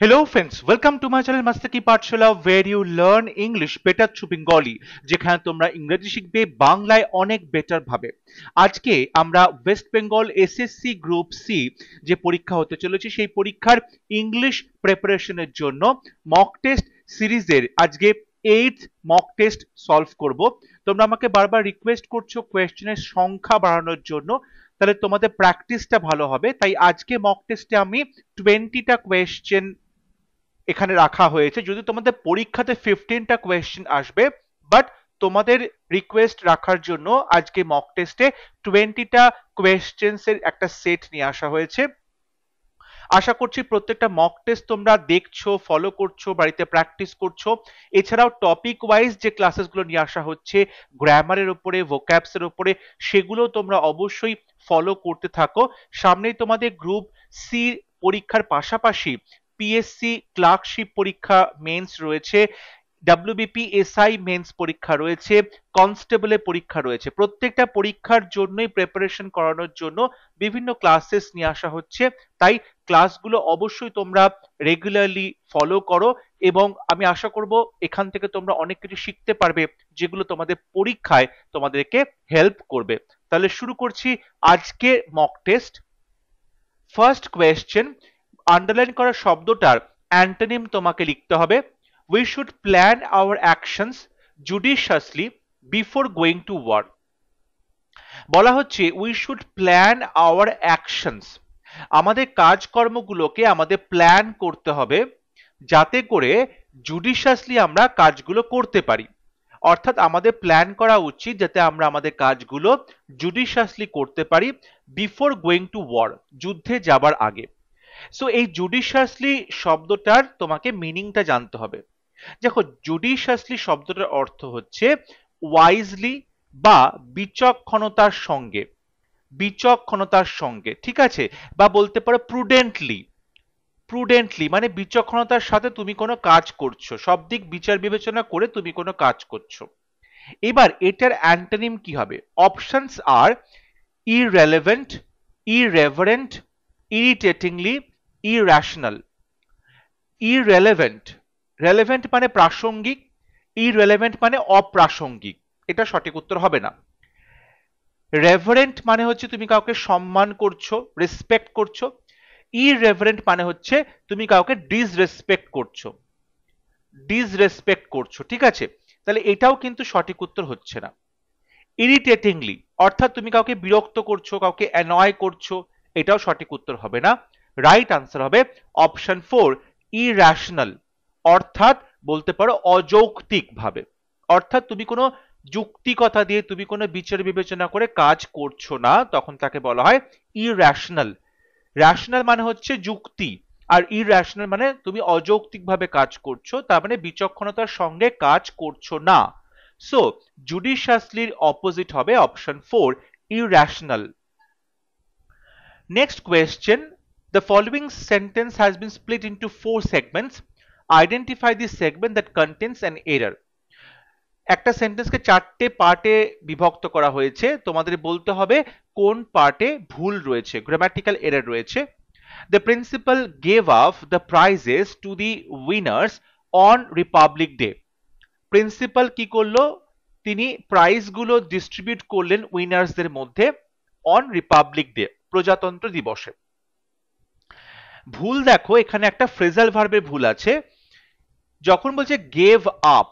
Hello friends, welcome to my channel Mastaki Pathshala where you learn English better through Bengali যেখানে তোমরা ইংরেজি শিখবে বাংলায় অনেক বেটার ভাবে। আজকে আমরা West Bengal SSC group C যে পরীক্ষা হতে চলেছে সেই পরীক্ষার ইংলিশ প্রিপারেশনের জন্য মক টেস্ট সিরিজের আজকে 8th মক টেস্ট সলভ করব। তোমরা আমাকে বারবার রিকোয়েস্ট করছো কোয়েশ্চেনের সংখ্যা বাড়ানোর জন্য, তাহলে তোমাদের প্র্যাকটিসটা ভালো হবে। তাই আজকে মক টেস্টে আমি 20টা কোয়েশ্চেন এখানে রাখা হয়েছে। যদি তোমাদের পরীক্ষাতে 15টা কোয়েশ্চেন আসবে, বাট তোমাদের রিকোয়েস্ট রাখার জন্য আজকে মক টেস্টে 20টা কোয়েশ্চেন্স এর একটা সেট নিয়ে আসা হয়েছে। আশা করছি প্রত্যেকটা মক টেস্ট তোমরা দেখছো, ফলো করছো, বাড়িতে প্র্যাকটিস করছো। এছাড়াও টপিক ওয়াইজ যে ক্লাসেসগুলো নিয়ে আসা হচ্ছে গ্রামারের উপরে, ভোক্যাবস এর উপরে, সেগুলো তোমরা অবশ্যই ফলো করতে থাকো। সামনেই তোমাদের গ্রুপ সি পরীক্ষার পাশাপাশি পিএসসি ক্লার্কশিপ পরীক্ষা মেন্স রয়েছে, ডাব্লিউবিপি এসআই মেন্স পরীক্ষা রয়েছে, কনস্টেবলের পরীক্ষা রয়েছে। প্রত্যেকটা পরীক্ষার জন্যই প্রিপারেশন করানোর জন্য বিভিন্ন ক্লাসেস নিয়ে আসা হচ্ছে। তাই ক্লাসগুলো অবশ্যই তোমরা রেগুলারলি ফলো করো এবং আমি আশা করব এখান থেকে তোমরা অনেক কিছু শিখতে পারবে যেগুলো তোমাদের পরীক্ষায় তোমাদেরকে হেল্প করবে। তাহলে শুরু করছি আজকে mock test. First question, underline করা শব্দটার অ্যান্টোনিম তোমাকে লিখতে হবে। We should plan our actions judiciously before going to war. বলা হচ্ছে we should plan our actions, আমাদের কাজকর্মগুলোকে আমাদের প্ল্যান করতে হবে যাতে করে জুডিশিয়াসলি আমরা কাজগুলো করতে পারি। অর্থাৎ আমাদের প্ল্যান করা উচিত যাতে আমরা আমাদের কাজগুলো জুডিশিয়াসলি করতে পারি বিফোর গোয়িং টু ওয়ার, যুদ্ধে যাবার আগে। সো এই জুডিশিয়াসলি শব্দটার তোমাকে মিনিংটা জানতে হবে। দেখো, জুডিশিয়াসলি শব্দটার অর্থ হচ্ছে ওয়াইজলি বা বিচক্ষণতার সঙ্গে, বিচক্ষণতার সঙ্গে, ঠিক আছে, বা বলতে পারো প্রুডেন্টলি। প্রুডেন্টলি মানে বিচক্ষণতার সাথে তুমি কোনো কাজ করছো, সব দিক বিচার বিবেচনা করে তুমি কোনো কাজ করছো। এবার এটার অ্যান্টোনিম কি হবে? অপশনস আর irrelevant, irreverent, irritatingly, irrational. irrelevant, relevant মানে প্রাসঙ্গিক, irrelevant মানে অপ্রাসঙ্গিক, এটা সঠিক উত্তর হবে না। reverent মানে হচ্ছে তুমি কাউকে সম্মান করছো, রেসপেক্ট করছো। irreverent মানে হচ্ছে তুমি কাউকে ডিসরেসপেক্ট করছো, ডিসরেসপেক্ট করছো, ঠিক আছে। তাহলে এটাও কিন্তু সঠিক উত্তর হচ্ছে না। ইরিটেটিংলি অর্থাৎ তুমি কাউকে বিরক্ত করছো, কাউকে অ্যানয় করছো, এটাও সঠিক উত্তর হবে না। রাইট আনসার হবে অপশন 4, ইরাশনাল, অর্থাৎ বলতে পারো অযৌক্তিক ভাবে। অর্থাৎ তুমি কোনো যুক্তিকতা দিয়ে তুমি কোনো বিচার বিবেচনা করে কাজ করছো না, তখন তাকে বলা হয় ইরাশনাল। রেশনাল মানে হচ্ছে যুক্তি, আর ইরাশনাল মানে তুমি অযৌক্তিক ভাবে কাজ করছো, তার মানে বিচক্ষণতার সঙ্গে কাজ করছো না। সো জুডিশিয়াসলির অপোজিট হবে option 4, irrational. Next question, the following sentence has been split into 4 segments. Identify the segment that contains an error. একটা সেন্টেন্সকে 4টে পার্টে বিভক্ত করা হয়েছে, তোমাদের বলতে হবে কোন পার্টে ভুল রয়েছে, গ্রামাটিক্যাল এরর রয়েছে। The principal gave off the prizes to the winners on Republic Day. Principal কি করলো? তিনি প্রাইজগুলো ডিস্ট্রিবিউট করলেন উইনার্সদের মধ্যে অন রিপাবলিক ডে, প্রজাতন্ত্র দিবসে। ভুল দেখো, এখানে একটা ফ্রেজাল ভার্বের ভুল আছে। যখন বলছে গেভ আপ,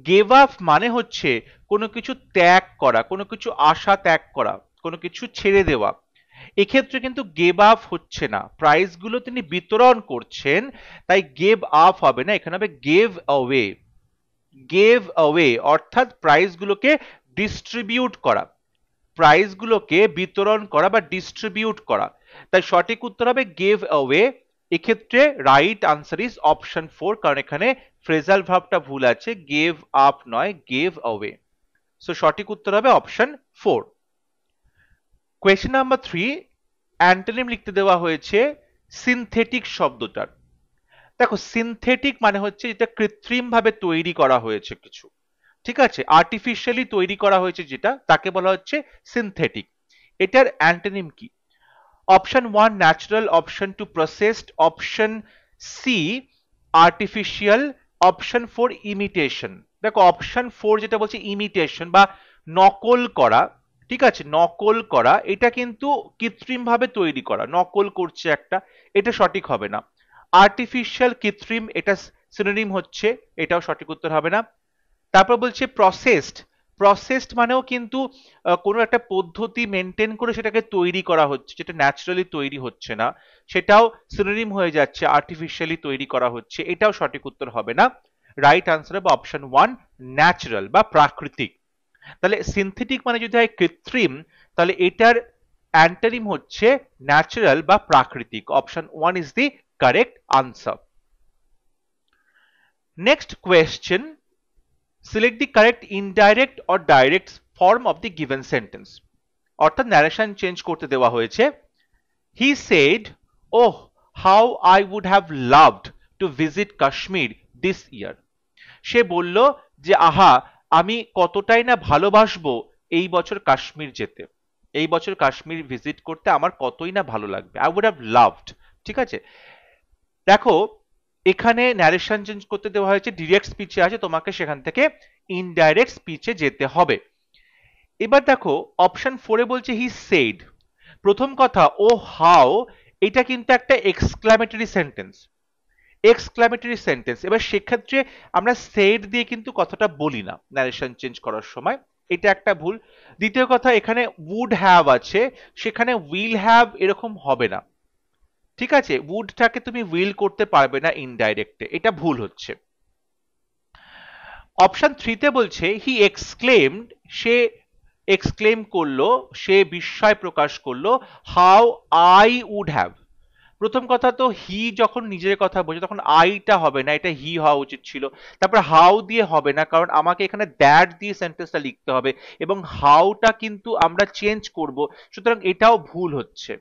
গেভ আপ মানে হচ্ছে কোনো কিছু ত্যাগ করা, কোনো কিছু আশা ত্যাগ করা, কোনো কিছু ছেড়ে দেওয়া। এক্ষেত্রে কিন্তু গেভ আপ হচ্ছে না, প্রাইজগুলো তিনি বিতরণ করছেন, তাই গেভ আপ হবে না, এখানে হবে গেভ অ্যাওয়ে। গেভ অ্যাওয়ে অর্থাৎ প্রাইজগুলোকে ডিস্ট্রিবিউট করা, প্রাইজগুলোকে বিতরণ করা বা ডিস্ট্রিবিউট করা। তাই সঠিক উত্তর হবে গেভ অ্যাওয়ে। এক্ষেত্রে রাইট আনসার ইজ অপশন 4, কারণ এখানে ফ্রেজাল ভার্বটা ভুল আছে, গেভ আপ নয়, গেভ অ্যাওয়ে। সো সঠিক উত্তর হবে অপশন 4। কোয়েশ্চেন নাম্বার 3, অ্যান্টোনিম লিখতে দেওয়া হয়েছে সিনথেটিক শব্দটার। দেখো, সিনথেটিক মানে হচ্ছে যেটা কৃত্রিম ভাবে তৈরি করা হয়েছে কিছু, ঠিক আছে, আর্টিফিশিয়ালি তৈরি করা হয়েছে যেটা, তাকে বলা হচ্ছে সিনথেটিক। এটার অ্যান্টোনিম কি? Option 1 natural, option 2 processed, option C artificial, option 4 imitation. দেখো অপশন 4 যেটা বলছে ইমিটেশন বা নকল করা, ঠিক আছে, নকল করা, এটা কিন্তু কৃত্রিম ভাবে তৈরি করা, নকল করছে একটা, এটা সঠিক হবে না। আর্টিফিশিয়াল, কৃত্রিম, এটা সিনোনিম হচ্ছে, এটাও সঠিক উত্তর হবে না। তারপর বলছে প্রসেসড, প্রসেসড মানেও কিন্তু কোনো একটা পদ্ধতি মেনটেন করে সেটাকে তৈরি করা হচ্ছে, যেটা ন্যাচারালি তৈরি হচ্ছে না, সেটাও সিনোনিম হয়ে যাচ্ছে আর্টিফিশিয়ালি তৈরি করা হচ্ছে, এটাও সঠিক উত্তর হবে না। রাইট আনসার হবে অপশন 1 ন্যাচারাল বা প্রাকৃতিক। তাহলে সিনথেটিক মানে যদি হয় কৃত্রিম, তাহলে এটার অ্যান্টোনিম হচ্ছে ন্যাচারাল বা প্রাকৃতিক। Option 1 is the correct answer. Next question, select the correct indirect or direct form of the given sentence। অর্থাৎ ন্যারেশন চেঞ্জ করতে দেওয়া হয়েছে। He said, oh how I would have loved to visit Kashmir this year। সে বলল যে আহা আমি কতটাই না ভালোবাসবো এই বছর কাশ্মীর যেতে, এই বছর কাশ্মীর ভিজিট করতে আমার কতই না ভালো লাগবে। I would have loved, ঠিক আছে। দেখো এখানে ন্যারেশন চেঞ্জ করতে দেওয়া হয়েছে, ডিরেক্ট স্পিচে আছে, তোমাকে সেখান থেকে ইনডাইরেক্ট স্পিচে যেতে হবে। এবার দেখো অপশন 4 বলছে হি সেড। প্রথম কথা ও হাউ, এটা কিন্তু একটা এক্সক্লামেটরি সেন্টেন্স, এক্সক্লামেটরি সেন্টেন্স। এবার সেক্ষেত্রে আমরা সেড দিয়ে কিন্তু কথাটা বলি না ন্যারেশন চেঞ্জ করার সময়, এটা একটা ভুল। দ্বিতীয় কথা এখানে উড হ্যাভ আছে, সেখানে উইল হ্যাভ এরকম হবে না, ঠিক আছে, উডটাকে তুমি উইল করতে পারবে না ইনডাইরেক্টে, এটা ভুল হচ্ছে। অপশন 3 তে বলছে হি এক্সক্লেমড, সে এক্সক্লেম করলো, সে বিস্ময় প্রকাশ করলো, হাউ আই উড হ্যাভ। প্রথম কথা তো হি যখন নিজের কথা বলছে তখন আইটা হবে না, এটা হি হওয়া উচিত ছিল। তারপর হাউ দিয়ে হবে না, কারণ আমাকে এখানে দ্যাট দিয়ে সেন্টেন্সটা লিখতে হবে এবং হাউটা কিন্তু আমরা চেঞ্জ করব, সুতরাং এটাও ভুল হচ্ছে।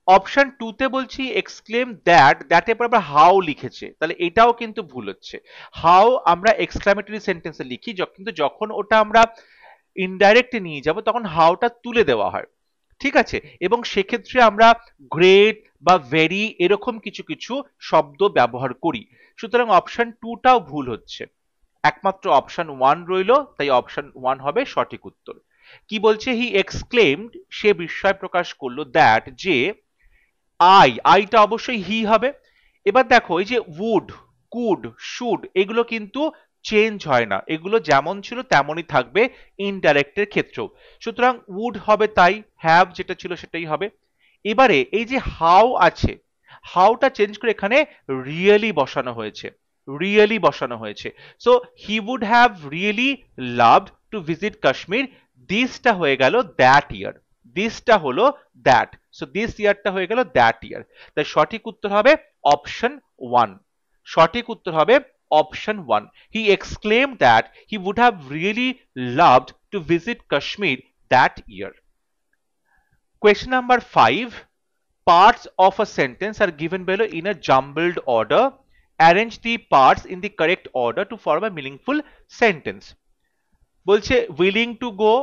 অপশন 2 তে বলছি এক্সক্লেম দ্যাট, দ্যাটের পর আবার হাউ লিখেছে, তাহলে এটাও কিন্তু ভুল হচ্ছে। হাউ আমরা এক্সক্লামেটরি সেন্টেন্সে লিখি, কিন্তু যখন ওটা আমরা ইনডাইরেক্টে নিয়ে যাব তখন হাউটা তুলে দেওয়া হয়, ঠিক আছে, এবং সেক্ষেত্রে আমরা গ্রেট বা ভেরি এরকম কিছু কিছু শব্দ ব্যবহার করি, সুতরাং অপশন 2 টাও ভুল হচ্ছে। একমাত্র অপশন 1 রইল, তাই অপশন 1 হবে সঠিক উত্তর। কি বলছে হি এক্সক্লেমড, সে বিস্ময় প্রকাশ করলো, দ্যাট যে আইটা অবশ্যই হি হবে। এবার দেখো এই যে উড, কুড, শুড এগুলো কিন্তু চেঞ্জ হয় না, এগুলো যেমন ছিল তেমনই থাকবে ইনডাইরেক্টের ক্ষেত্রেও, সুতরাং উড হবে তাই, হ্যাভ যেটা ছিল সেটাই হবে। এবারে এই যে হাউ আছে, হাউটা চেঞ্জ করে এখানে রিয়েলি বসানো হয়েছে, রিয়েলি বসানো হয়েছে। So he would have really loved to visit Kashmir, দিসটা হয়ে গেল দ্যাট ইয়ার, দিসটা হলো দ্যাট, সো দিস ইয়ারটা হয়ে গেল দ্যাট ইয়ার। তাই সঠিক উত্তর হবে অপশন 1, সঠিক উত্তর হবে option 1। He exclaim that he would have really loved to visit Kashmir that year. Question number 5. Parts of a sentence are given below in a jumbled order. Arrange the parts in the correct order to form a meaningful sentence. বলছে willing to go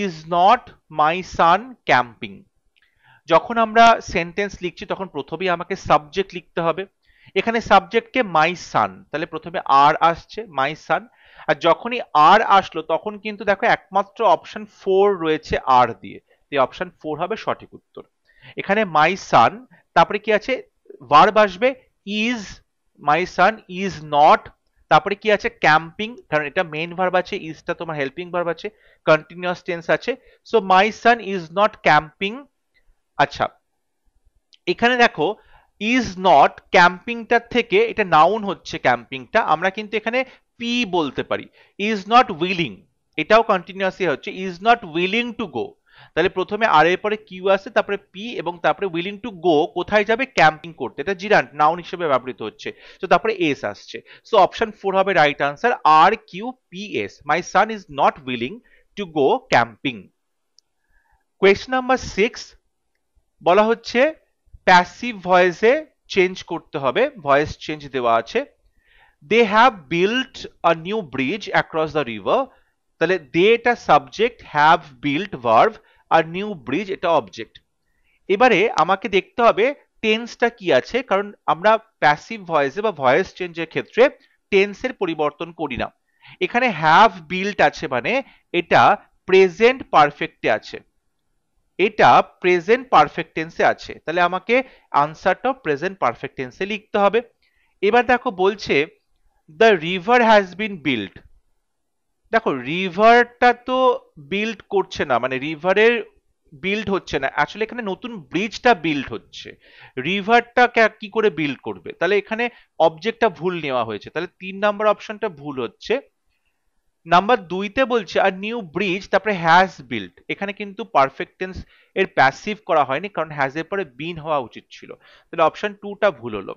is not my son camping। যখন আমরা sentence লিখছি তখন প্রথমেই আমাকে subject লিখতে হবে, এখানে সাবজেক্টকে মাই সান, তাহলে প্রথমে আর আসছে মাই সান, আর যখনই আর আসলো তখন কিন্তু দেখো একমাত্র অপশন 4 রয়েছে আর দিয়ে, এই অপশন 4 হবে সঠিক উত্তর। এখানে মাই সান, তারপরে কি আছে, ভার্ব আসবে is, my son is not, তারপরে কি আছে ক্যাম্পিং, কারণ এটা মেইন ভার্ব আছে, ইজটা তোমার হেল্পিং ভার্ব আছে, কন্টিনিউয়াস টেন্স আছে, so my son is not camping. আচ্ছা এখানে দেখো ইজ নট, ক্যাম্পিংটার থেকে এটা নাউন হচ্ছে, ক্যাম্পিংটা আমরা কিন্তু এখানে পি বলতে পারি। ইজ নট উইলিং, এটাও কন্টিনিউয়াসলি হচ্ছে, ইজ নট উইলিং টু গো, তাহলে প্রথমে আর এর পরে কিউ আসছে, তারপরে পি এবং তারপরে উইলিং টু গো, কোথায় যাবে, ক্যাম্পিং করতে, এটা জিরান্ট নাউন হিসেবে ব্যবহৃত হচ্ছে, তো তারপরে এস আসছে, সো অপশন 4 হবে রাইট আনসার, আর Q P S, my son is not willing to go camping. Question number 6 বলা হচ্ছে প্যাসিভ ভয়েসে চেঞ্জ করতে হবে, ভয়েস চেঞ্জ দেওয়া আছে। They have built a new bridge across the river, তাহলে দে এটা সাবজেক্ট, হ্যাভ বিল্ট ভার্ব, আর new bridge এটা অবজেক্ট। এবারে আমাকে দেখতে হবে টেন্সটা কি আছে, কারণ আমরা প্যাসিভ ভয়েসে বা ভয়েস চেঞ্জের ক্ষেত্রে টেন্সের পরিবর্তন করি না। এখানে হ্যাভ বিল্ট আছে মানে এটা প্রেজেন্ট পারফেক্টে আছে, এটা প্রেজেন্ট পারফেক্ট টেন্সে আছে, তাহলে আমাকে আনসারটা প্রেজেন্ট পারফেক্ট টেন্সে লিখতে হবে। এবার দেখো বলছে the river has been built. দেখো রিভারটা তো বিল্ড করছে না, মানে রিভারের বিল্ড হচ্ছে না, অ্যাকচুয়ালি এখানে নতুন ব্রিজটা বিল্ড হচ্ছে, রিভারটা কি করে বিল্ড করবে, তাহলে এখানে অবজেক্টটা ভুল নেওয়া হয়েছে, তাহলে 3 নম্বর অপশনটা ভুল হচ্ছে। নাম্বার 2তে বলছে আর নিউ ব্রিজ, তারপরে হ্যাজ বিল্ট, এখানে কিন্তু পারফেক্ট টেন্স এর প্যাসিভ করা হয়নি, কারণ হ্যাজ এর পরে বিন হওয়া উচিত ছিল, তাহলে অপশন 2টা ভুল হলো।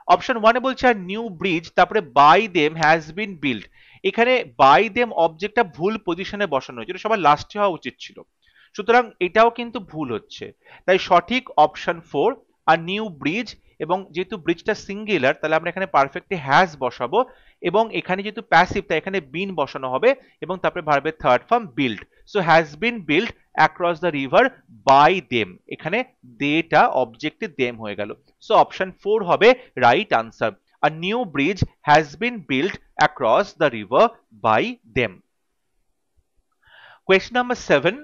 অপশন 1-এ বলছে আর নিউ ব্রিজ, তারপরে by them has been build, এখানে বাই দেম অবজেক্টটা ভুল পজিশনে বসানো হয়েছে, সবার লাস্টে হওয়া উচিত ছিল, সুতরাং এটাও কিন্তু ভুল হচ্ছে। তাই সঠিক অপশন 4 আর নিউ ব্রিজ, এবং যেহেতু ব্রিজটা সিঙ্গুলার তাহলে আমরা এখানে পারফেক্টলি হ্যাজ বসাবো, এবং এখানে যেহেতু প্যাসিভ তাই এখানে বিন বসানো হবে, এবং তারপরে ভার্বের third form build, so has been build across the river by them, এখানে দেটা অবজেক্টে দেম হয়ে গেল, সো অপশন 4 হবে right answer. A new bridge has been built across the river by them. Question number 7.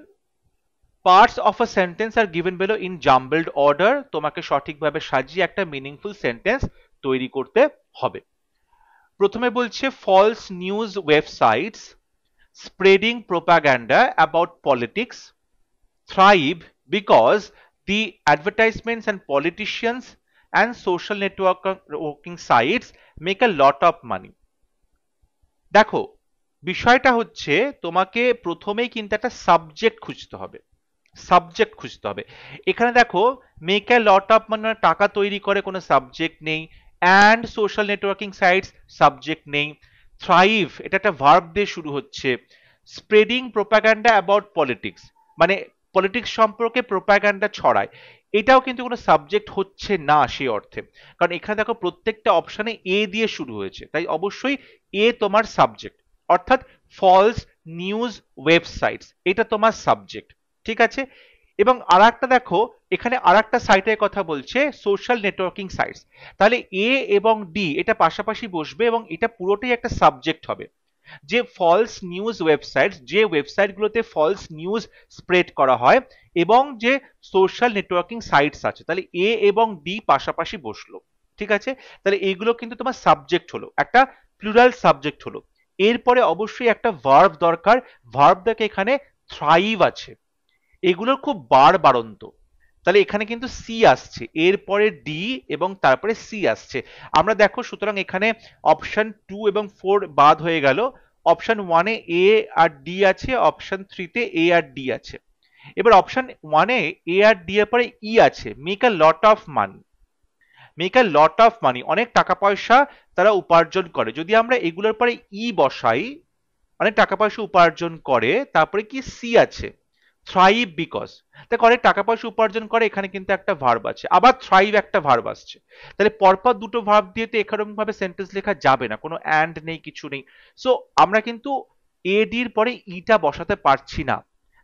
Parts of a sentence are given below in jumbled order. তোমাকে সঠিকভাবে সাজিয়ে একটা meaningful sentence তৈরি করতে হবে। প্রথমে বলছে false news websites spreading propaganda about politics thrive because the advertisements and politicians and social networking sites make a lot of money. দেখো বিষয়টা হচ্ছে তোমাকে প্রথমেই কিন্তু একটা সাবজেক্ট খুঁজতে হবে, সাবজেক্ট খুঁজতে হবে। এখানে দেখো মেক এ লট অফ মানে টাকা তৈরি করে, কোনো সাবজেক্ট নেই, and social networking sites subject নেই, থ্রাইভ এটা একটা ভার্ব দিয়ে শুরু হচ্ছে, স্প্রেডিং প্রোপাগান্ডা অ্যাবাউট পলিটিক্স মানে পলিটিক্স সম্পর্কে প্রোপাগান্ডা ছড়ায়, এটাও কিন্তু কোনো সাবজেক্ট হচ্ছে না সেই অর্থে, কারণ এখানে দেখো প্রত্যেকটা অপশনে এ দিয়ে শুরু হয়েছে, তাই অবশ্যই এ তোমার সাবজেক্ট, অর্থাৎ ফলস নিউজ ওয়েবসাইটস এটা তোমার সাবজেক্ট, ঠিক আছে। এবং আর একটা দেখো এখানে আর একটা সাইটের কথা বলছে সোশ্যাল নেটওয়ার্কিং সাইটস, তাহলে এ এবং ডি এটা পাশাপাশি বসবে এবং এটা পুরোটাই একটা সাবজেক্ট হবে। যে ফলস নিউজ ওয়েবসাইট, যে ওয়েবসাইটগুলোতে ফলস নিউজ স্প্রেড করা হয়, এবং যে সোশ্যাল নেটওয়ার্কিং সাইটস আছে, তাহলে এ এবং ডি পাশাপাশি বসলো, ঠিক আছে। তাহলে এইগুলো কিন্তু তোমার সাবজেক্ট হলো, একটা প্লুরাল সাবজেক্ট হলো। এরপরে অবশ্যই একটা ভার্ব দরকার, ভার্ব দেখে এখানে থ্রাইভ আছে, এগুলোর খুব বাড়ন্ত, তাহলে এখানে কিন্তু সি আসছে, এরপরে ডি এবং তারপরে সি আসছে। আমরা দেখো সুতরাং এখানে অপশন 2 এবং 4 বাদ হয়ে গেল, অপশন 1-এ এ আর ডি আছে, অপশন 3-তে এ আর ডি আছে। এবার অপশন 1-এ এ আর ডি এর পরে ই আছে, make a lot of money, make a lot of money অনেক টাকা পয়সা তারা উপার্জন করে, যদি আমরা এগুলোর পরে ই বসাই অনেক টাকা পয়সা উপার্জন করে, তারপরে কি সি আছে থ্রাইভ বিকজ, দেখো অনেক টাকা পয়সা উপার্জন করে, এখানে কিন্তু একটা ভার্ব আছে, আবার থ্রাইভ একটা ভার্ব আসছে, তাহলে পরপর দুটো ভার্ব দিয়ে তো এরকম ভাবে সেন্টেন্স লেখা যাবে না, কোনো অ্যান্ড নেই কিছু নেই, সো আমরা কিন্তু এডির পরে ইটা বসাতে পারছি না,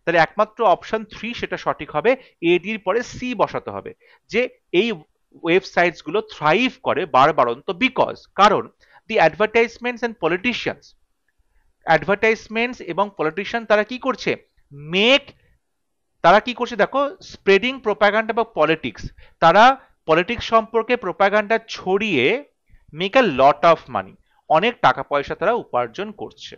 তাহলে একমাত্র অপশন 3 সেটা সঠিক হবে, এডির পরে সি বসাতে হবে, যে এই ওয়েবসাইটস গুলো থ্রাইভ করে বারবারন্ত বিকজ, কারণ দি অ্যাডভার্টাইজমেন্টস এন্ড পলিটিশিয়ানস, অ্যাডভার্টাইজমেন্টস এবং পলিটিশিয়ান তারা কি করছে, মেক, তারা কি করছে দেখো স্প্রেডিং প্রোপাগান্ডা বা পলিটিক্স, তারা পলিটিক্স সম্পর্কে প্রোপাগান্ডা ছড়িয়ে make a lot of money অনেক টাকা পয়সা তারা উপার্জন করছে।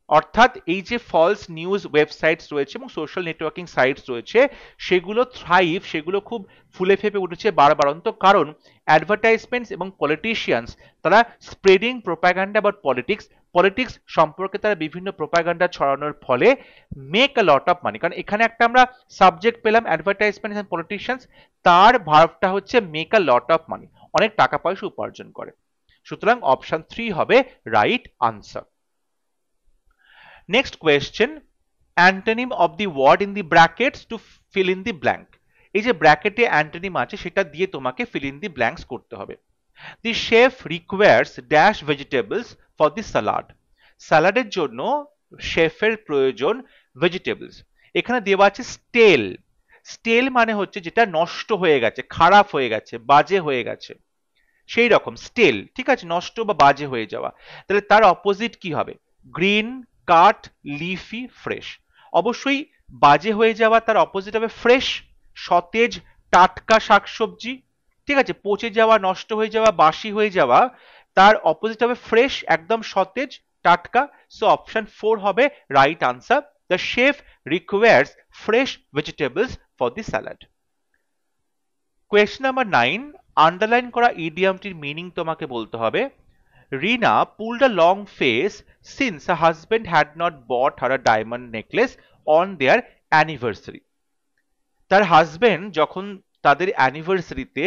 অর্থাৎ এই যে ফলস নিউজ ওয়েবসাইটস রয়েছে এবং সোশ্যাল নেটওয়ার্কিং সাইটস রয়েছে সেগুলো থ্রাইভ, সেগুলো খুব ফুলে ফেপে উঠেছে বারবারন্ত, কারণ অ্যাডভার্টাইজমেন্টস এবং পলিটিশিয়ানস তারা spreading propaganda about politics, politics সম্পর্কে তারা বিভিন্ন প্রোপাগান্ডা ছড়ানোর ফলে make a lot of money, কারণ এখানে একটা আমরা সাবজেক্ট পেলাম অ্যাডভার্টাইজমেন্টস এন্ড পলিটিশিয়ানস, তার ভার্বটা হচ্ছে make a lot of money অনেক টাকা পয়সা উপার্জন করে, সুতরাং অপশন 3 হবে right answer. Next question, antonym of the word in the brackets to fill in the blank. এই যে ব্র্যাকেটে অ্যান্টোনিম আছে সেটা দিয়ে তোমাকে fill in the blanks করতে হবে। The chef requires dash vegetables for the salad. স্যালাডের জন্য শেফের প্রয়োজন ভেজিটেবলস, এখানে দেওয়া আছে স্টেল, স্টেল মানে হচ্ছে যেটা নষ্ট হয়ে গেছে, খারাপ হয়ে গেছে, বাজে হয়ে গেছে, সেই রকম স্টেল, ঠিক আছে, নষ্ট বা বাজে হয়ে যাওয়া। তাহলে তার অপোজিট কি হবে? গ্রিন, কাট, লিফি, ফ্রেশ। অবশ্যই বাজে হয়ে যাওয়া তার অপোজিট হবে ফ্রেশ, সতেজ, টাটকা শাকসবজি। ঠিক আছে, পচে যাওয়া, নষ্ট হয়ে যাওয়া, বাসি হয়ে যাওয়া, তার অপোজিট হবে ফ্রেশ, একদম সতেজ, টাটকা। সো অপশন 4 হবে right answer. The chef requires fresh vegetables for the salad. Question number 9, underline করা ইডিয়ামটির মিনিং তোমাকে বলতে হবে। রিনা pulled a long face since her husband had not bought her a diamond necklace on their anniversary. তার husband যখন তাদের অ্যানিভার্সারিতে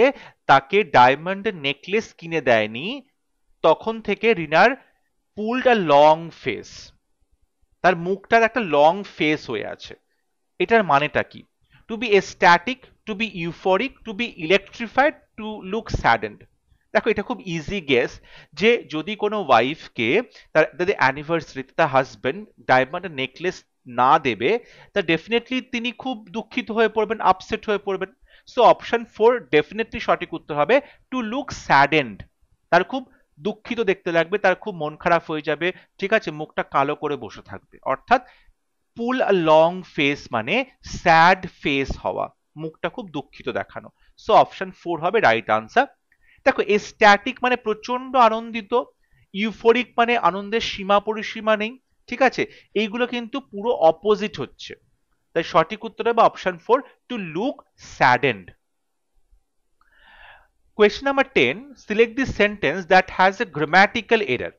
তাকে diamond necklace কিনে দেয়নি, তখন থেকে রিনার পুলড আ লং ফেস, তার মুখটার একটা লং ফেস হয়ে আছে। এটার মানেটা কি? To be ecstatic, to be euphoric, to be electrified, to look saddened. দেখো এটা খুব ইজি গেস, যে যদি কোনো ওয়াইফকে তাদের অ্যানিভার্সারিতে তার হাজবেন্ড ডায়মন্ড নেকলেস না দেবে, তা ডেফিনেটলি তিনি খুব দুঃখিত হয়ে পড়বেন, আপসেট হয়ে পড়বেন। সো অপশন 4 ডেফিনেটলি সঠিক উত্তর হবে, টু লুক স্যাডেন্ড। তার খুব দুঃখিত দেখতে লাগবে, তার খুব মন খারাপ হয়ে যাবে, ঠিক আছে, মুখটা কালো করে বসে থাকবে। অর্থাৎ পুল আ লং ফেস মানে স্যাড ফেস হওয়া, মুখটা খুব দুঃখিত দেখানো। সো অপশন 4 হবে রাইট আনসার। দেখো এস্ট্যাটিক মানে প্রচন্ড আনন্দিত, ইউফোরিক মানে আনন্দের সীমা পরিসীমা নেই, ঠিক আছে, এইগুলো কিন্তু পুরো অপোজিট হচ্ছে। তাই সঠিক উত্তর হবে option 4, two look saddened. Question number 10, select the sentence that has a grammatical error.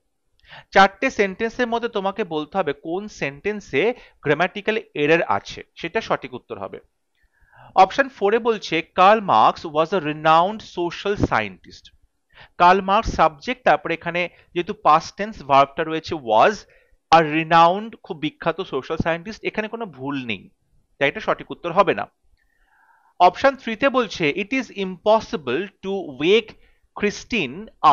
চারটে সেন্টেন্সের মধ্যে তোমাকে বলতে হবে কোন সেন্টেন্সে গ্রামাটিক্যাল এরর আছে, সেটা সঠিক উত্তর হবে। অপশন 4 এ বলছে Karl Marx was a renowned social scientist. Karl Marx subject, তারপরে এখানে যেহেতু পাস্ট টেন্স ভার্বটা রয়েছে ওয়াজ, আর রিনাউন্ড খুব বিখ্যাত সোশ্যাল সায়েন্টিস্ট, এখানে কোনো ভুল নেই, তাই এটা সঠিক উত্তর হবে না। অপশন 3 তে বলছে it is impossible to wake Christine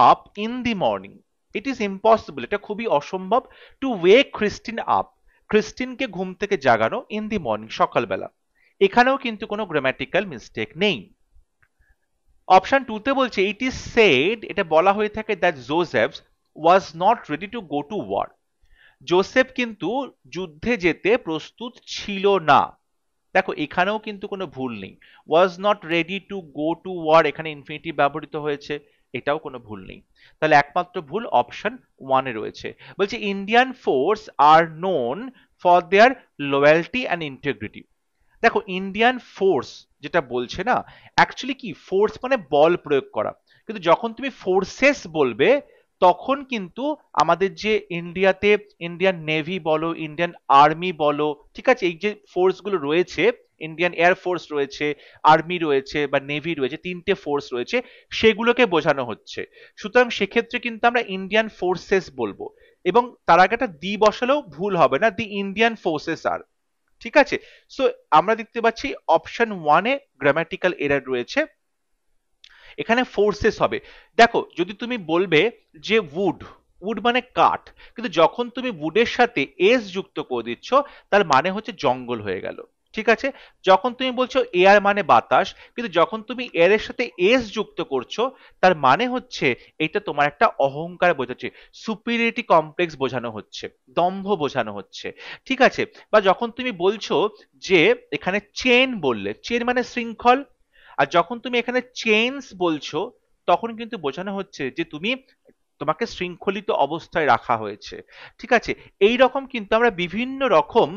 up in the morning. It is impossible, এটা খুবই অসম্ভব, টু ওয়েক ক্রিস্টিন আপ, ক্রিস্টিনকে ঘুম থেকে জাগানো, ইন দি মর্নিং সকালবেলা। এখানেও কিন্তু কোনো গ্রামাটিক্যাল মিস্টেক নেই। অপশন 2 তে বলছে ইট ইজ সেড, এটা বলা হয়ে থাকে that Joseph was not ready to go to war. Joseph কিন্তু যুদ্ধে যেতে প্রস্তুত ছিল না। দেখো এখানেও কিন্তু কোনো ভুল নেই, was not ready to go to war, এখানে ইনফিনিটিভ ব্যবহৃত হয়েছে, এটাও কোনো ভুল নেই। তাহলে একমাত্র ভুল অপশন 1 এ রয়েছে। বলছে Indian force are known for their loyalty and integrity. দেখো ইন্ডিয়ান ফোর্স যেটা বলছে না, অ্যাকচুয়ালি কি, ফোর্স মানে বল প্রয়োগ করা, কিন্তু যখন তুমি ফোর্সেস বলবে তখন কিন্তু আমাদের যে ইন্ডিয়াতে ইন্ডিয়ান নেভি বলো, ইন্ডিয়ান আর্মি বলো, ঠিক আছে, এই যে ফোর্স গুলো রয়েছে, ইন্ডিয়ান এয়ার ফোর্স রয়েছে, আর্মি রয়েছে বা নেভি রয়েছে, তিনটে ফোর্স রয়েছে, সেগুলোকে বোঝানো হচ্ছে। সুতরাং সেক্ষেত্রে কিন্তু আমরা ইন্ডিয়ান ফোর্সেস বলবো, এবং তার আগে একটা দি বসালেও ভুল হবে না, দি ইন্ডিয়ান ফোর্সেস আর, ঠিক আছে। সো আমরা দেখতে পাচ্ছি অপশন 1 এ গ্রামাটিক্যাল এরর রয়েছে, এখানে ফোর্সেস হবে। দেখো যদি তুমি বলবে যে উড, উড মানে কাঠ, কিন্তু যখন তুমি উডের সাথে এস যুক্ত করে দিচ্ছ, তার মানে হচ্ছে জঙ্গল হয়ে গেল, ঠিক আছে। যখন তুমি বলছো এয়ার মানে বাতাস, কিন্তু যখন তুমি এর এর সাথে এস যুক্ত করছো, তার মানে হচ্ছে এটা তোমার একটা অহংকার বোঝাচ্ছে, সুপিরিয়রিটি কমপ্লেক্স বোঝানো হচ্ছে, দম্ভ বোঝানো হচ্ছে, ঠিক আছে। বা যখন তুমি বলছো যে এখানে চেন, বললে চেন মানে শৃঙ্খল, আর যখন তুমি এখানে চেইনস বলছো, তখন কিন্তু বোঝানো হচ্ছে যে তোমাকে শৃঙ্খলিত অবস্থায় রাখা হয়েছে, ঠিক আছে। এই রকম কিন্তু আমরা বিভিন্ন রকম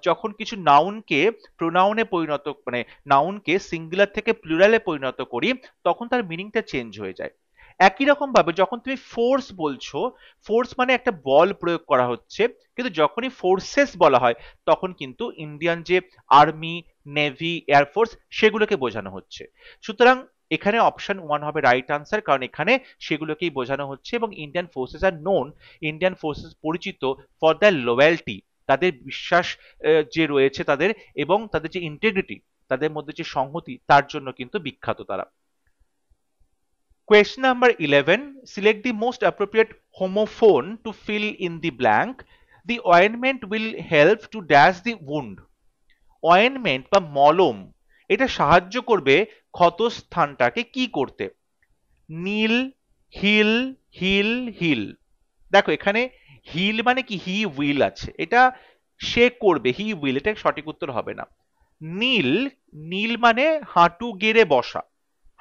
যখন কিছু নাউনকে প্রোনাউনে পরিণত, মানে নাউনকে সিঙ্গুলার থেকে প্লুরালে পরিণত করি, তখন তার মিনিংটা চেঞ্জ হয়ে যায়। একই রকম ভাবে যখন তুমি ফোর্স বলছো, ফোর্স মানে একটা বল প্রয়োগ করা হচ্ছে, কিন্তু যখনই ফোর্সেস বলা হয় তখন কিন্তু ইন্ডিয়ান যে আর্মি, নেভি, এয়ারফোর্স, সেগুলোকে বোঝানো হচ্ছে। সুতরাং এখানে অপশন 1 হবে রাইট আনসার, কারণ এখানে সেগুলোকেই বোঝানো হচ্ছে। এবং Indian forces are known, Indian forces পরিচিত ফর দ্য লয়ালটি, তাদের বিশ্বাস যে রয়েছে তাদের, এবং তাদের যে ইন্টিগ্রিটি, তাদের মধ্যে যে সংহতি, তার জন্য কিন্তু বিখ্যাত তারা। Question number 11. Select the most appropriate homophone to fill in the blank. The ointment will help to dash the wound. Ointment বা মলম, এটা সাহায্য করবে ক্ষতস্থানটাকে কি করতে? নীল, হিল, হিল, হিল। দেখো এখানে হিল মানে কি, হি উইল আছে, এটা সে করবে, হি উইল, এটা সঠিক উত্তর হবে না। নীল, নীল মানে হাঁটু গেড়ে বসা,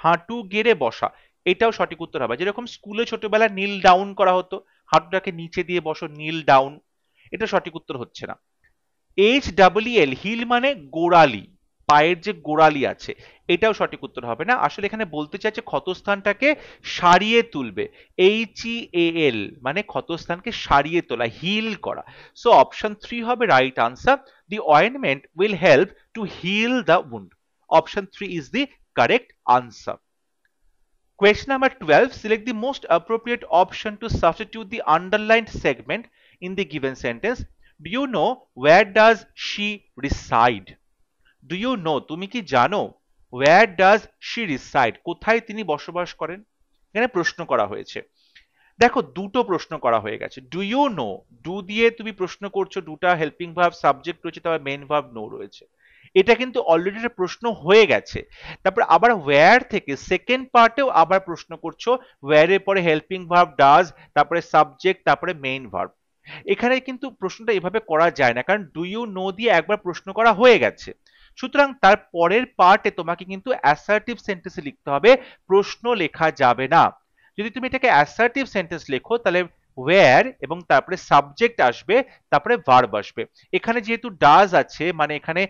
হাঁটু গেড়ে বসা, এটাও সঠিক উত্তর হবে। যেরকম স্কুলে ছোটবেলায় নীল ডাউন করা হতো, হাঁটুটাকে নিচে দিয়ে বসো, নীল ডাউন, এটা সঠিক উত্তর হচ্ছে না। এইচ ডাবল এল, হিল মানে গোড়ালি, পায়ের যে গোড়ালি আছে, এটাও সঠিক উত্তর হবে না। আসলে এখানে বলতে চাইছে ক্ষতস্থানটাকে সারিয়ে তুলবে, এইচ ই এ এল মানে ক্ষতস্থানকে সারিয়ে তোলা, হিল করা। সো অপশন 3 হবে right answer. The ointment will help to heal the wound. Option 3 is the correct answer. Question number 12. Select the most appropriate option to substitute the underlined segment in the given sentence. Do you know where does she reside? Do you know, তুমি কি জানো, where does she reside, কোথায় তিনি বসবাস করেন? এখানে প্রশ্ন করা হয়েছে। দেখো দুটো প্রশ্ন করা হয়ে গেছে। ডু ইউ নো, ডু দিয়ে তুমি প্রশ্ন করছো, ডুটা হেল্পিং ভার্ব, সাবজেক্ট রয়েছে, তারপর মেইন ভার্ব নো রয়েছে। এটা কিন্তু অলরেডি একটা প্রশ্ন হয়ে গেছে। তারপর আবার ওয়্যার থেকে সেকেন্ড পার্টেও আবার প্রশ্ন করছো, ওয়্যার এর পরে হেল্পিং ভার্ব ডাজ, তারপরে সাবজেক্ট, তারপরে মেইন ভার্ব। এখানে কিন্তু প্রশ্নটা এভাবে করা যায় না, কারণ ডু ইউ নো দিয়ে একবার প্রশ্ন করা হয়ে গেছে। সুতরাং তার পরের পার্টে তোমাকে কিন্তু অ্যাসার্টিভ সেন্টেন্সে লিখতে হবে, প্রশ্ন লেখা যাবে না। যদি তুমি এটাকে অ্যাসার্টিভ সেন্টেন্স লেখো তাহলে ওয়্যার এবং তারপরে সাবজেক্ট আসবে, তারপরে ভার্ব আসবে। এখানে যেহেতু ডাজ আছে মানে এখানে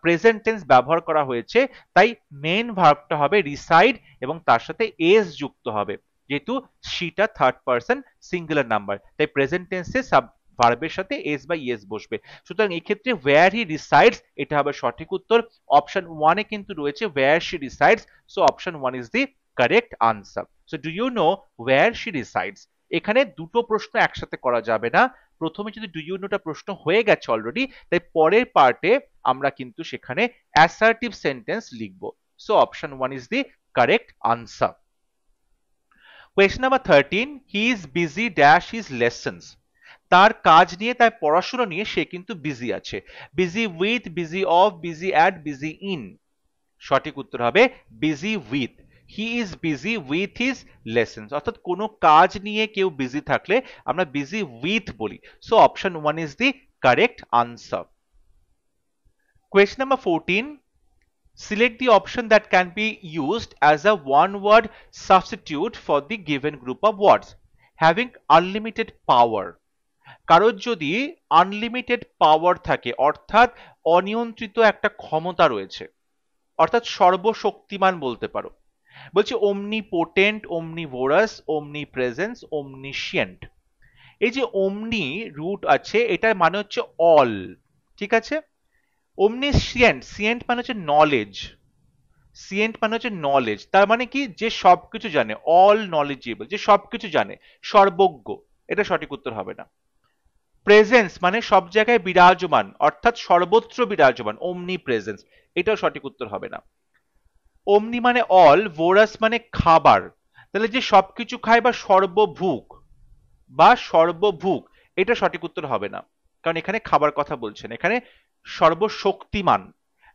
প্রেজেন্ট টেন্স ব্যবহার করা হয়েছে, তাই মেইন ভার্বটা হবে রিসাইড এবং তার সাথে এস যুক্ত হবে, যেহেতু শিটা থার্ড পারসন সিঙ্গুলার নাম্বার, তাই প্রেজেন্ট টেন্সে সাব ভার্বের সাথে এস বা ইএস বসবে। সুতরাং এই ক্ষেত্রে ওয়্যার হি রিসাইডস এটা হবে সঠিক উত্তর। অপশন 1 এ কিন্তু রয়েছে where she resides, so option 1 is the correct answer. So do you know where she resides. এখানে দুটো প্রশ্ন একসাথে করা যাবে না। প্রথমে যদি ডু ইউ নোটা প্রশ্ন হয়ে গেছে অলরেডি, তাই পরের পার্টে আমরা কিন্তু সেখানে অ্যাসার্টিভ সেন্টেন্স লিখব। So option 1 is the correct answer. Question number 13, he is busy dash his lessons. তার কাজ নিয়ে, তার পড়াশোনা নিয়ে সে কিন্তু বিজি আছে। Busy with, busy of, busy at, busy in. সঠিক উত্তর হবে busy with. He is busy with his lessons, অর্থাৎ কোনো কাজ নিয়ে কেউ বিজি থাকলে আমরা বিজি উইথ বলি। So option 1 is the correct answer. Question number 14, select the option that can be used as a one word substitute for the given group of words. Having unlimited power, কারোর যদি unlimited power থাকে অর্থাৎ অনিয়ন্ত্রিত একটা ক্ষমতা রয়েছে, অর্থাৎ সর্বশক্তিমান বলতে পারো। বলছি omnipotent, omnivorous, omnipresence, omniscient। এই যে omni রুট আছে, এটার মানে হচ্ছে অল, ঠিক আছে। omniscient, scient মানে হচ্ছে নলেজ, সিয়েন্ট মানে হচ্ছে নলেজ, তার মানে কি, যে সবকিছু জানে, অল নলেজেবল, যে সবকিছু জানে, সর্বজ্ঞ, এটা সঠিক উত্তর হবে না। প্রেজেন্স মানে সব জায়গায় বিরাজমান, অর্থাৎ সর্বত্র বিরাজমান, ওমনি প্রেজেন্স, এটাও সঠিক উত্তর হবে না। ওমনি মানে অল, ভোরাস মানে খাবার, তাহলে যে সবকিছু খায় বা সর্বভুক, বা সর্বভুক, এটা সঠিক উত্তর হবে না, কারণ এখানে খাবার কথা বলছেন, এখানে সর্বশক্তিমান।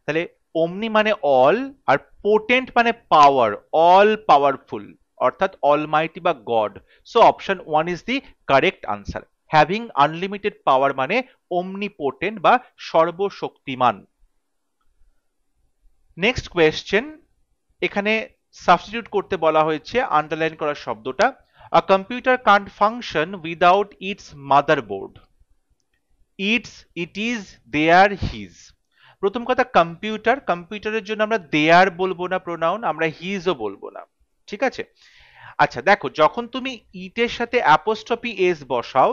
তাহলে ওমনি মানে অল, আর পোটেন্ট মানে পাওয়ার, অল পাওয়ারফুল, অর্থাৎ অলমাইটি বা god. So option 1 is the correct answer. Having unlimited power মানে omnipotent বা সর্বশক্তিমান। নেক্সট কোয়েশ্চেন, এখানে সাবস্টিটিউট করতে বলা হয়েছে আন্ডারলাইন করা শব্দটা। A computer can't function without its motherboard. Its, it is, there, his. প্রথম কথা কম্পিউটার, কম্পিউটারের জন্য আমরা দেয়ার বলবো না প্রোনাউন, আমরা হিজও বলবো না, ঠিক আছে। আচ্ছা দেখো, যখন তুমি ইটের সাথে অ্যাপোস্ট্রফি এস বসাও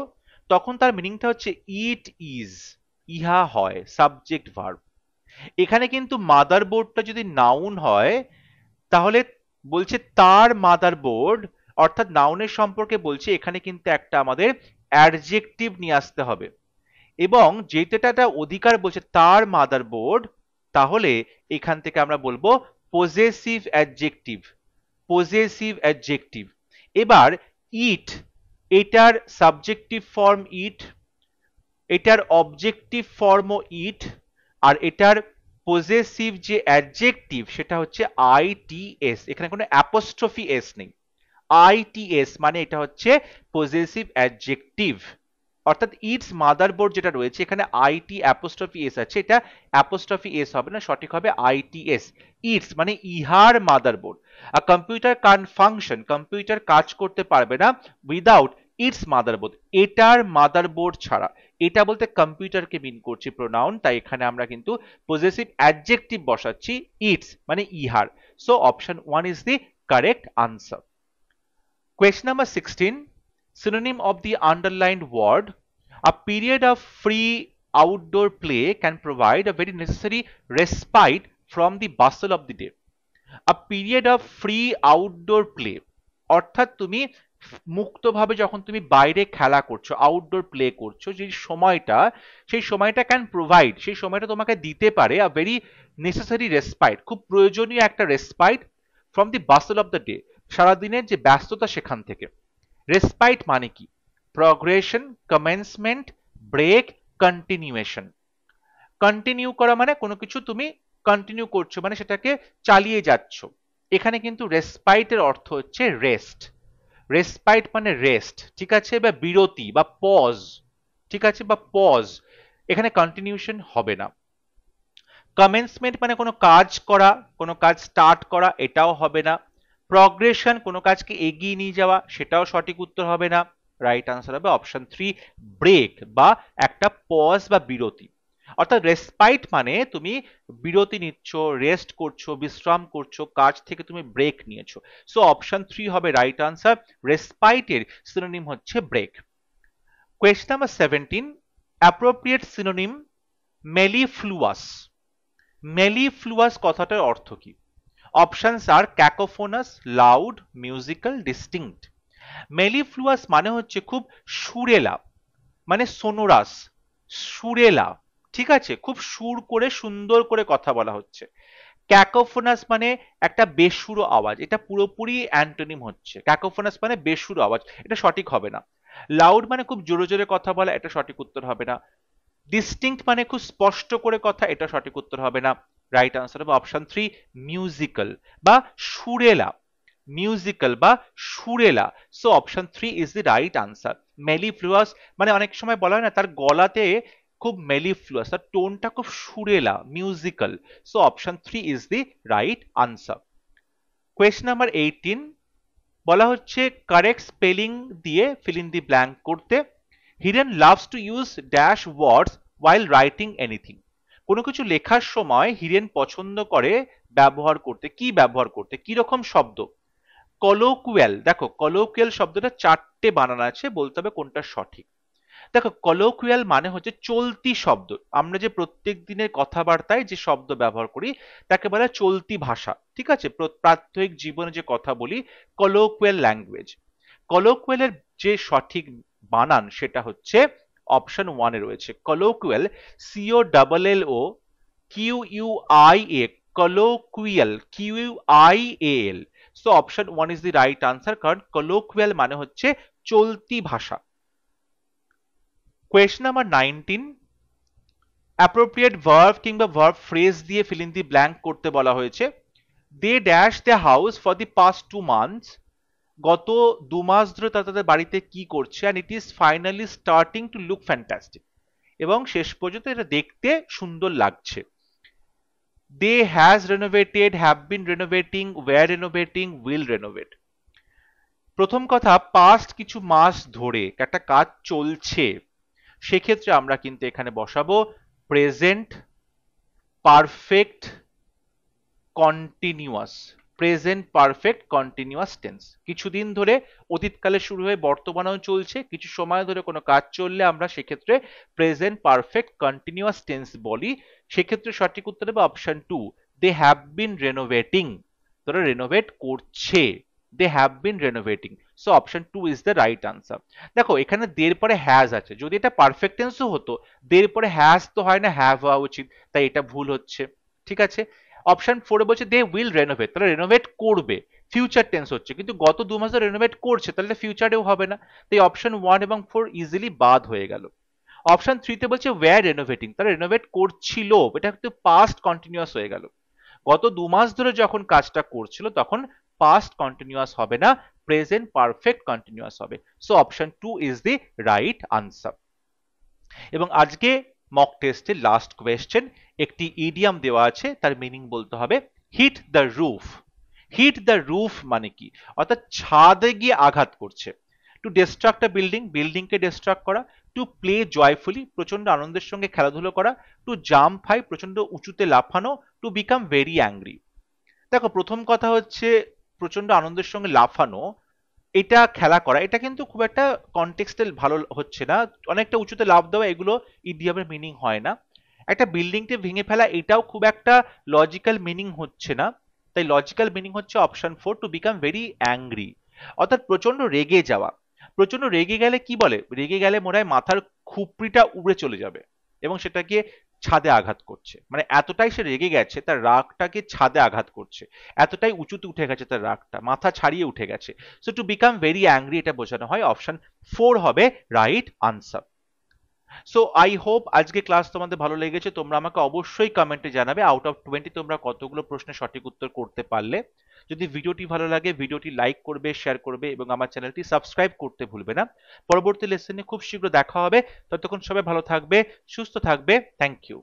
তখন তার মিনিংটা হচ্ছে ইট ইজ, ইহা হয়, সাবজেক্ট ভার্ব। এখানে কিন্তু মাদারবোর্ডটা যদি নাউন হয় তাহলে বলছে তার মাদারবোর্ড, অর্থাৎ নাউনের সম্পর্কে বলছে, এখানে কিন্তু একটা আমাদের অ্যাডজেক্টিভ নিয়ে আসতে হবে, এবং যেটাটা অধিকার বলছে তার মাদারবোর্ড, তাহলে এখান থেকে আমরা বলবো পজেসিভ অ্যাডজেক্টিভ, পজেসিভ অ্যাডজেক্টিভ। এবার ইট, এটার সাবজেক্টিভ ফর্ম ইট, এটার অবজেক্টিভ ফর্মও ইট, আর এটার পজেসিভ যে অ্যাডজেক্টিভ সেটা হচ্ছে আইটিএস, এখানে কোনো অ্যাপোস্ট্রফি এস নেই। আইটিএস মানে এটা হচ্ছে পজেসিভ অ্যাডজেক্টিভ, অর্থাৎ ইটস মাদারবোর্ড যেটা রয়েছে এখানে আইটি অ্যাপোস্ট্রফি এস আছে, এটা অ্যাপোস্ট্রফি এস হবে না, সঠিক হবে আইটিএস। ইটস মানে ইহার মাদারবোর্ড। আ কম্পিউটার কান ফাংশন, কম্পিউটার কাজ করতে পারবে না উইদাউট ইটস মাদারবোর্ড, এটার মাদারবোর্ড ছাড়া। এটা বলতে কম্পিউটারকে মিন করছি প্রোনাউন, তাই এখানে আমরা কিন্তু পজেসিভ অ্যাডজেক্টিভ বসাচ্ছি ইটস মানে ইহার। So option 1 is the correct answer. Question number 16. Synonym of the underlined word. A period of free outdoor play can provide a very necessary respite from the bustle of the day. A period of free outdoor play. অর্থাৎ তুমি মুক্তভাবে যখন তুমি বাইরে খেলা করছো, outdoor play করছো, যে সময়টা, সেই সময়টা ক্যান প্রোভাইড, সেই সময়টা তোমাকে দিতে পারে আ ভেরি নেসেসারি রেসপাইট, খুব প্রয়োজনীয় একটা respite from the bustle of the day, সারাদিনের যে ব্যস্ততা সেখান থেকে। রেসপাইট মানে কি? Progression, commencement, break, continuation. Continue করা মানে কোনো কিছু তুমি কন্টিনিউ করছো মানে সেটাকে চালিয়ে যাচ্ছ। এখানে কিন্তু রেসপাইটের অর্থ হচ্ছে রেস্ট। রেসপাইট মানে রেস্ট, ঠিক আছে, বা বিরতি বা পজ, ঠিক আছে, বা পজ। এখানে কন্টিনিউশন হবে না। কমেন্সমেন্ট মানে কোনো কাজ করা, কোনো কাজ স্টার্ট করা, এটাও হবে না। প্রগ্রেশন কোনো কাজকে এগিয়ে নিয়ে যাওয়া, সেটাও সঠিক উত্তর হবে না। রাইট আনসার হবে অপশন 3 ব্রেক, বা একটা পজ বা বিরতি। অর্থাৎ রেসপাইট মানে তুমি বিরতি নিচ্ছ, রেস্ট করছো, বিশ্রাম করছো, কাজ থেকে তুমি ব্রেক নিয়েছো। সো অপশন 3 হবে রাইট আনসার। রেসপাইটের সিনোনিম হচ্ছে break. Question number 17, appropriate synonym mellifluous. Mellifluous কথাটার অর্থ কি? অপশনস আর cacophonous, loud, musical, distinct. Mellifluous মানে হচ্ছে খুব সুরেলা, মানে সোনোরাস, সুরেলা, ঠিক আছে, খুব সুর করে সুন্দর করে কথা বলা হচ্ছে। ক্যাকোফোনাস মানে একটা বেসুরো আওয়াজ, এটা পুরোপুরি অ্যান্টোনিম হচ্ছে। ক্যাকোফোনাস মানে বেসুরো আওয়াজ, এটা সঠিক হবে না। লাউড মানে খুব জোরে জোরে কথা বলা, এটা সঠিক উত্তর হবে না। ডিস্টিংক্ট মানে খুব স্পষ্ট করে কথা, এটা সঠিক উত্তর হবে না। রাইট আনসার হবে অপশন 3 মিউজিক্যাল বা সুরেলা। মিউজিক্যাল বা সুরেলা। So option 3 is the right answer. Mellifluous মানে অনেক সময় বলা হয় না তার গলাতে খুব মেলিফ্লুয়াস, তার টোনটা খুব সুরেলা, musical. So option 3 is the right answer. Question number 18 বলা হচ্ছে কারেক্ট স্পেলিং দিয়ে ফিল ইন দি ব্ল্যাঙ্ক করতে। হিরেন loves to use dash words while writing anything. কোনো কিছু লেখার সময় হিরেন পছন্দ করে ব্যবহার করতে, কি ব্যবহার করতে, কি রকম শব্দ? কলোকুয়াল। দেখো কলোকুয়াল শব্দটা 4টে বানান আছে, বলতে হবে কোনটা সঠিক। দেখো কলোকুয়াল মানে হচ্ছে চলতি শব্দ। আমরা যে প্রত্যেক দিনের কথাবার্তায় যে শব্দ ব্যবহার করি তাকে বলা হয় চলতি ভাষা, ঠিক আছে, প্রাত্যহিক জীবনে যে কথা বলি, কলোকুয়াল ল্যাঙ্গুয়েজ। কলোকুয়ালের যে সঠিক বানান সেটা হচ্ছে অপশন 1 এ রয়েছে colloquial, C O double L O Q U I A, colloquial, Q U I A L. So option 1 is the right answer, কারণ কলোকুয়াল মানে হচ্ছে চলতি ভাষা। কোয়েশ্চন নাম্বার 19, অ্যাপ্রোপ্রিয়েট ভার্ব কিংবা ভার্ব ফ্রেজ দিয়ে ফিল ইন দি ব্ল্যাঙ্ক করতে বলা হয়েছে। They dash the house for the past 2 months. গত 2 মাস ধরে তারা তাদের বাড়িতে কি করছে, and it is finally starting to look fantastic, এবং শেষ পর্যন্ত এটা দেখতে সুন্দর লাগছে। They has renovated, have been renovating, were renovating, will renovate. প্রথম কথা, পাস্ট কিছু মাস ধরে একটা কাজ চলছে, সেক্ষেত্রে আমরা কিন্তু এখানে বসাবো present perfect continuous. Present perfect continuous tense. কিছুদিন ধরে অতীতকালে শুরু হয়ে বর্তমানেও চলছে, কিছু সময় ধরে কোনো কাজ চললে আমরা সেক্ষেত্রে প্রেজেন্ট পারফেক্ট কন্টিনিউয়াস টেন্স বলি। সেক্ষেত্রে সঠিক উত্তর হবে অপশন 2, দে হ্যাভ বিন রেনোভেটিং। তারা রেনোভেট করছে, they have been renovating. So option 2 is the right answer. দেখো এখানে দের পরে হ্যাজ আছে, যদি এটা পারফেক্ট টেন্সও হতো দের পরে হ্যাজ তো হয় না, হ্যাভ হওয়া উচিত, তাই এটা ভুল হচ্ছে, ঠিক আছে। অপশন 4 এ বলছে দে উইল রেনোভেট, তারা রেনোভেট করবে, ফিউচার টেন্স হচ্ছে, কিন্তু গত 2 মাস ধরে রেনোভেট করছে, তাহলে ফিউচারেও হবে না, তাই অপশন 1 এবং 4 ইজিলি বাদ হয়ে গেল। অপশন 3 তে বলছে ওয়্যার রেনোভেটিং, তারা রেনোভেট করছিল, এটা কিন্তু পাস্ট কন্টিনিউয়াস হয়ে গেল। গত 2 মাস ধরে যখন কাজটা করছিল তখন পাস্ট কন্টিনিউয়াস হবে না, প্রেজেন্ট পারফেক্ট কন্টিনিউয়াস হবে। So option 2 is the right answer. এবং আজকে মক টেস্টের লাস্ট কোয়েশ্চেন, একটি ইডিয়াম দেওয়া আছে, তার মিনিং বলতে হবে hit the roof. Hit the roof মানে কি, অর্থাৎ ছাদে গিয়ে আঘাত করছে। টু ডিস্ট্রাক্ট আ বিল্ডিং, বিল্ডিংকে ডিস্ট্রাক্ট করা। টু প্লে জয়ফুলি, প্রচন্ড আনন্দের সঙ্গে খেলাধুলো করা। টু জাম্প হাই, প্রচন্ড উঁচুতে লাফানো। To become very angry. দেখো প্রথম কথা হচ্ছে প্রচন্ড আনন্দের সঙ্গে লাফানো, এটা খেলা করা, এটা কিন্তু খুব একটা কনটেক্সটাল ভালো হচ্ছে না, অনেকটা উঁচুতে লাফ দেওয়া, এগুলো ইডিয়ামের মিনিং হয় না। একটা বিল্ডিংকে ভেঙে ফেলা, এটাও খুব একটা লজিক্যাল মিনিং হচ্ছে না। তাই লজিক্যাল মিনিং হচ্ছে option 4, to become very angry, অর্থাৎ প্রচন্ড রেগে যাওয়া। প্রচন্ড রেগে গেলে কি বলে, রেগে গেলে মনে হয় মাথার খুপড়িটা উড়ে চলে যাবে এবং সেটাকে ছাদে আঘাত করছে, মানে এতটাই সে রেগে গেছে তার রাগটাকে ছাদে আঘাত করছে, এতটাই উঁচুতে উঠে গেছে তার রাগটা, মাথা ছাড়িয়ে উঠে গেছে। So to become very angry এটা বোঝানো হয়, অপশন 4 হবে right answer. So I hope আজকে ক্লাস তোমাদের ভালো লেগেছে। তোমরা আমাকে অবশ্যই কমেন্টে জানাবে আউট অফ 20 তোমরা কতগুলো প্রশ্নের সঠিক উত্তর করতে পারলে। যদি ভিডিওটি ভালো লাগে ভিডিওটি লাইক করবে, শেয়ার করবে এবং আমার চ্যানেলটি সাবস্ক্রাইব করতে ভুলবে না। পরবর্তী লেসনে খুব শীঘ্র দেখা হবে, ততক্ষণ সবাই ভালো থাকবে, সুস্থ থাকবে। Thank you.